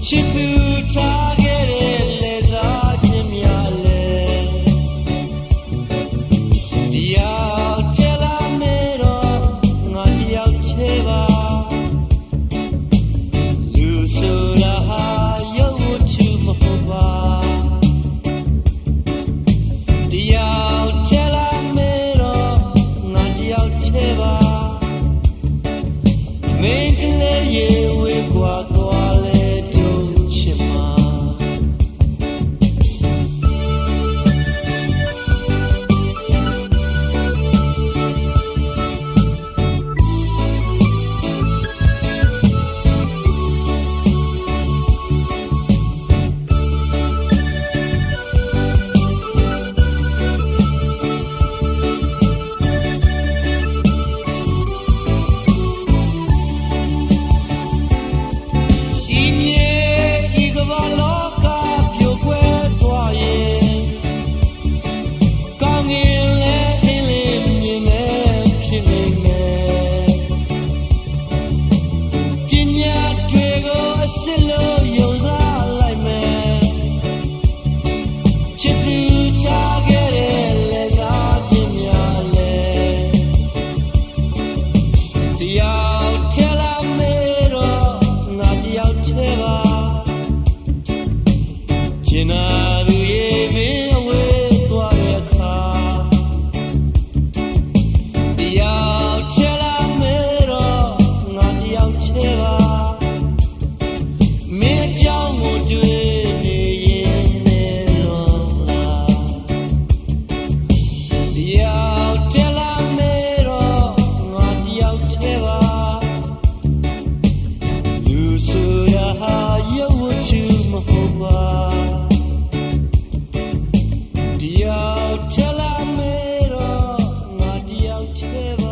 ချစ်သူထားခဲ့တဲ့လက်စားခြင်းများလဲတရားထဲလာမေတော့ငါတယောက်ချေပါလူဆိုတာဟာရုပ်ဝတ္ထုမဟုတ်ပါတရားထဲလာမေတော့ငါတယောက်ချေပါမင်းကလေးရေဝေးกว่าသွားလဲချစ်သူထားခဲ့တဲ့လက်စားခြင်းများလဲတယောက်ထဲလာမေတော့ငါတယောက်ထဲပါကျင်နာသူရေမင်းအဝေးသွားတဲ့အခါတယောက်ထဲလာမေတော့ငါတယောက်ထဲပါမင်းအကြောင်းကိုတွေ့တယောက်ထဲလာမေတော့ငါတယောက်ထဲ